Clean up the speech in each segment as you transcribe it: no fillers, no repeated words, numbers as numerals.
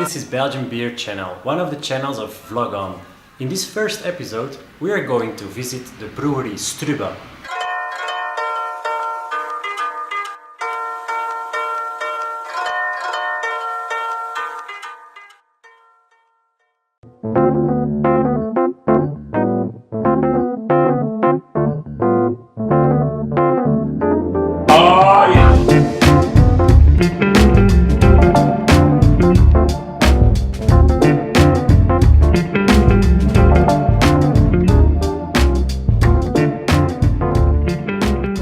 This is Belgium Beer Channel, one of the channels of Vlogon. In this first episode, we are going to visit the brewery Strubbe.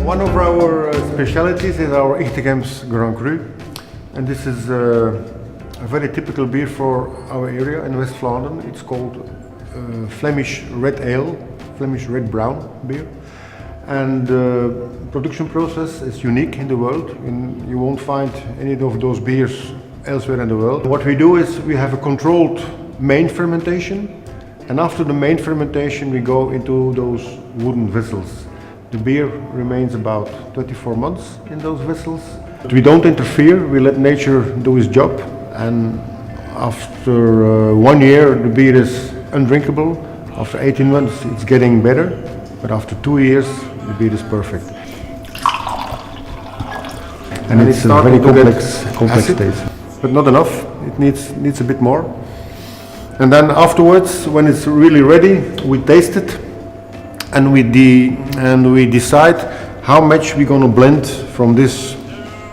One of our specialities is our Ichtegem Grand Cru, and this is a very typical beer for our area in West Flanders. It's called Flemish Red Ale, Flemish Red Brown beer, and the production process is unique in the world. You won't find any of those beers elsewhere in the world. What we do is we have a controlled main fermentation, and after the main fermentation we go into those wooden vessels. The beer remains about 24 months in those vessels. We don't interfere, we let nature do its job, and after 1 year the beer is undrinkable. After 18 months it's getting better, but after 2 years the beer is perfect. And it's a very complex taste. But not enough, it needs a bit more. And then afterwards, when it's really ready, we taste it. And we decide how much we're gonna blend from this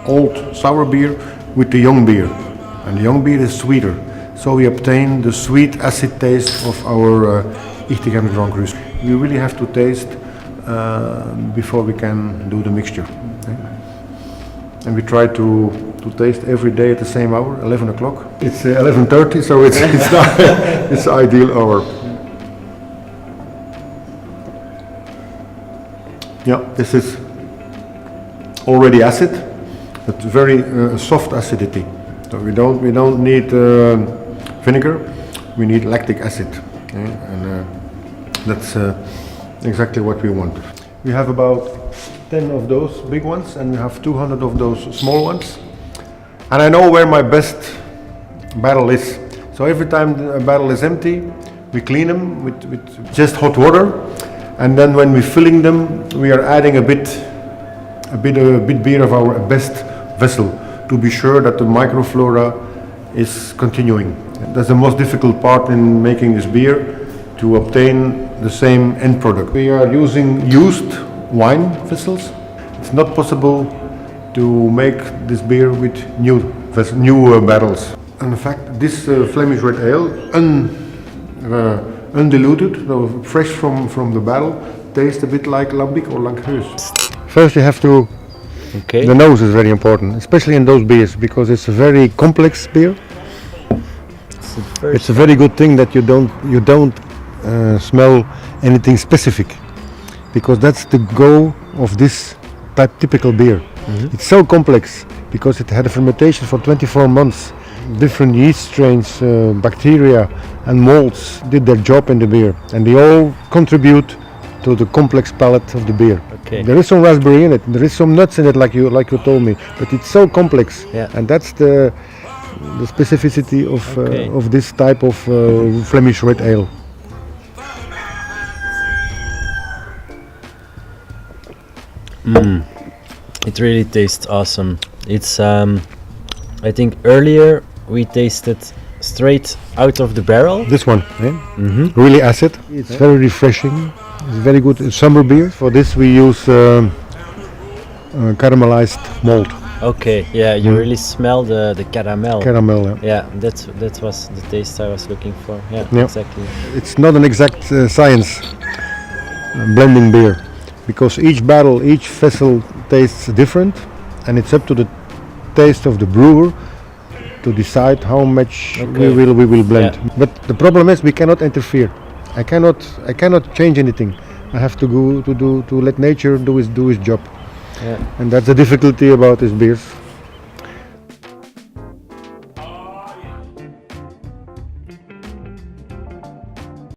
old sour beer with the young beer. And the young beer is sweeter, so we obtain the sweet acid taste of our Ichtegem Grand Cru. We really have to taste before we can do the mixture. Okay? And we try to taste every day at the same hour, 11 o'clock. It's 11:30, so it's the ideal hour. Yeah, this is already acid, but very soft acidity. So we don't need vinegar. We need lactic acid, okay? And that's exactly what we want. We have about 10 of those big ones, and we have 200 of those small ones. And I know where my best barrel is. So every time a barrel is empty, we clean them with just hot water. And then when we're filling them, we are adding a bit beer of our best vessel to be sure that the microflora is continuing. That's the most difficult part in making this beer, to obtain the same end product. We are using used wine vessels. It's not possible to make this beer with new barrels. And in fact, this Flemish Red Ale, undiluted, so fresh from the barrel, tastes a bit like lambic or langheus. First you have to, the nose is very important, especially in those beers, because it's a very complex beer. It's a very good thing that you don't smell anything specific, because that's the goal of this typical beer. Mm-hmm. It's so complex because it had a fermentation for 24 months. Different yeast strains, bacteria and molds did their job in the beer, and they all contribute to the complex palate of the beer. Okay. There is some raspberry in it, there is some nuts in it, like you told me, but it's so complex, and that's the specificity of this type of Flemish Red Ale. It really tastes awesome. It's I think earlier we tasted straight out of the barrel. This one, really acid. It's very refreshing. It's very good summer beer. For this we use caramelized malt. Okay, yeah, you really smell the caramel. Caramel, yeah. That was the taste I was looking for. Yeah, exactly. It's not an exact science, blending beer, because each barrel, each vessel tastes different, and it's up to the taste of the brewer to decide how much we will blend. Yeah. But the problem is we cannot interfere. I cannot change anything. I have to go to let nature do its job. Yeah. And that's the difficulty about these beers.